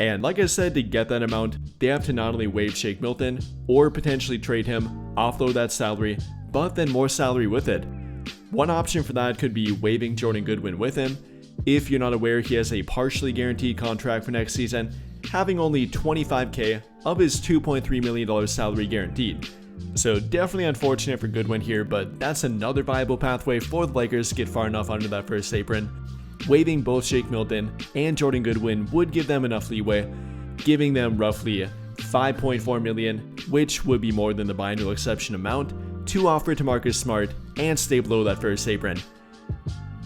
And like I said, to get that amount, they have to not only waive Shake Milton or potentially trade him, offload that salary, but then more salary with it. One option for that could be waiving Jordan Goodwin with him. If you're not aware, he has a partially guaranteed contract for next season, having only $25K of his $2.3 million salary guaranteed. So definitely unfortunate for Goodwin here, but that's another viable pathway for the Lakers to get far enough under that first apron. Waiving both Shake Milton and Jordan Goodwin would give them enough leeway, giving them roughly $5.4 million, which would be more than the biannual exception amount, to offer to Marcus Smart and stay below that first apron.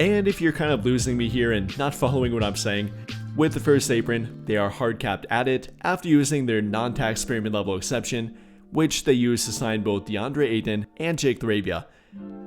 And if you're kind of losing me here and not following what I'm saying, with the first apron, they are hard capped at it after using their non-tax pyramid level exception, which they used to sign both DeAndre Ayton and Jake LaRavia.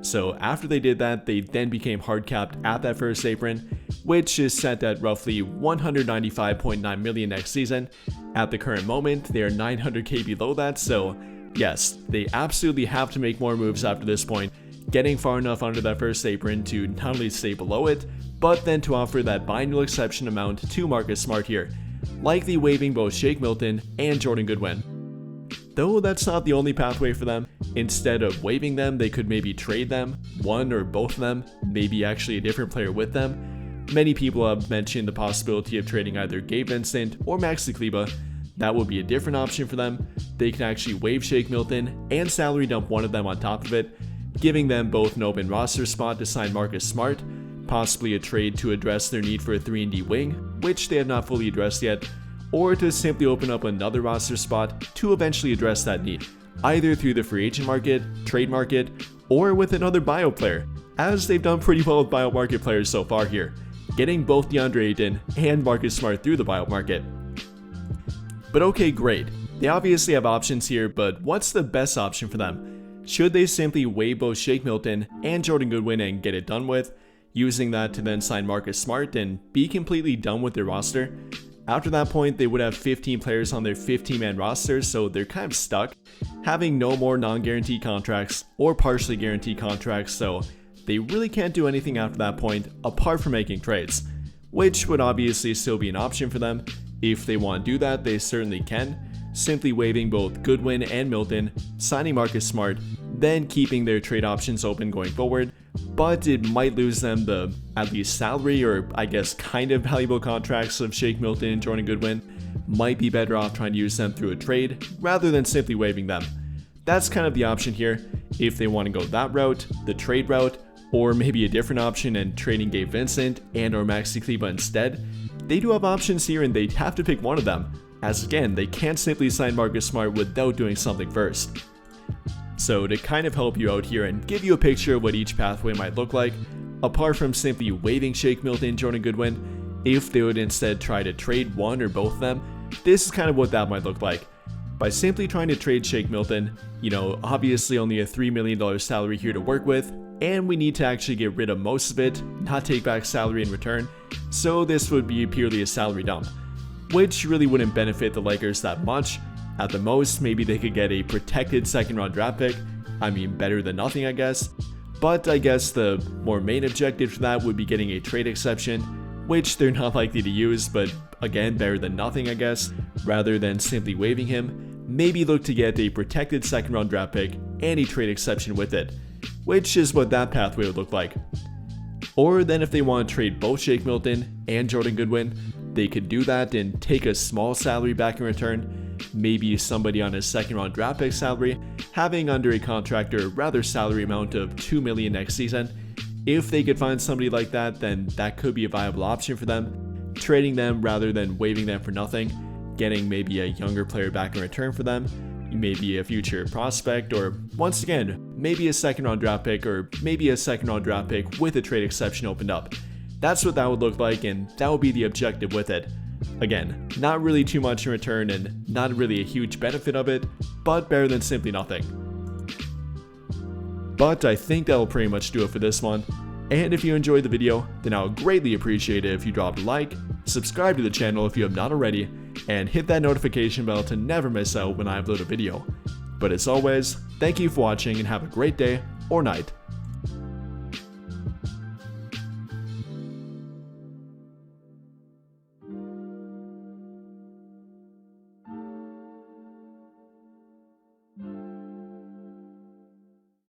So after they did that, they then became hard capped at that first apron, which is set at roughly $195.9 million next season. At the current moment, they are $900K below that, so yes, they absolutely have to make more moves after this point, getting far enough under that first apron to not only stay below it, but then to offer that biannual exception amount to Marcus Smart here, likely waiving both Shake Milton and Jordan Goodwin. Though that's not the only pathway for them. Instead of waiving them, they could maybe trade them, one or both of them, maybe actually a different player with them. Many people have mentioned the possibility of trading either Gabe Vincent or Maxi Kleber. That would be a different option for them. They can actually waive Shake Milton and salary dump one of them on top of it, giving them both an open roster spot to sign Marcus Smart, possibly a trade to address their need for a 3-and-D wing, which they have not fully addressed yet, or to simply open up another roster spot to eventually address that need, either through the free agent market, trade market, or with another buyout player, as they've done pretty well with buyout market players so far here, getting both DeAndre Ayton and Marcus Smart through the buyout market. But okay, great. They obviously have options here, but what's the best option for them? Should they simply waive both Shake Milton and Jordan Goodwin and get it done with, using that to then sign Marcus Smart and be completely done with their roster? After that point, they would have 15 players on their 15-man roster, so they're kind of stuck, having no more non-guaranteed contracts or partially guaranteed contracts, so they really can't do anything after that point apart from making trades, which would obviously still be an option for them. If they want to do that, they certainly can, simply waiving both Goodwin and Milton, signing Marcus Smart, then keeping their trade options open going forward, but it might lose them the at least salary or I guess kind of valuable contracts of Shake Milton and Jordan Goodwin. Might be better off trying to use them through a trade rather than simply waiving them. That's kind of the option here. If they want to go that route, the trade route, or maybe a different option and trading Gabe Vincent and or Maxi Kleber instead, they do have options here and they'd have to pick one of them, as again, they can't simply sign Marcus Smart without doing something first. So to kind of help you out here and give you a picture of what each pathway might look like, apart from simply waiving Shake Milton and Jordan Goodwin, if they would instead try to trade one or both of them, this is kind of what that might look like. By simply trying to trade Shake Milton, obviously only a $3 million salary here to work with, and we need to actually get rid of most of it, not take back salary in return, so this would be purely a salary dump, which really wouldn't benefit the Lakers that much. At the most, maybe they could get a protected second-round draft pick. I mean, better than nothing, I guess. But I guess the more main objective for that would be getting a trade exception, which they're not likely to use, but again, better than nothing, I guess. Rather than simply waiving him, maybe look to get a protected second-round draft pick and a trade exception with it, which is what that pathway would look like. Or then if they want to trade both Shake Milton and Jordan Goodwin, they could do that and take a small salary back in return, maybe somebody on a second-round draft pick salary, having under a contract or rather salary amount of $2 million next season. If they could find somebody like that, then that could be a viable option for them, trading them rather than waiving them for nothing, getting maybe a younger player back in return for them, maybe a future prospect, or once again, maybe a second-round draft pick or maybe a second-round draft pick with a trade exception opened up. That's what that would look like, and that would be the objective with it. Again, not really too much in return and not really a huge benefit of it, but better than simply nothing. But I think that'll pretty much do it for this one. And if you enjoyed the video, then I would greatly appreciate it if you dropped a like, subscribe to the channel if you have not already, and hit that notification bell to never miss out when I upload a video. But as always, thank you for watching and have a great day or night.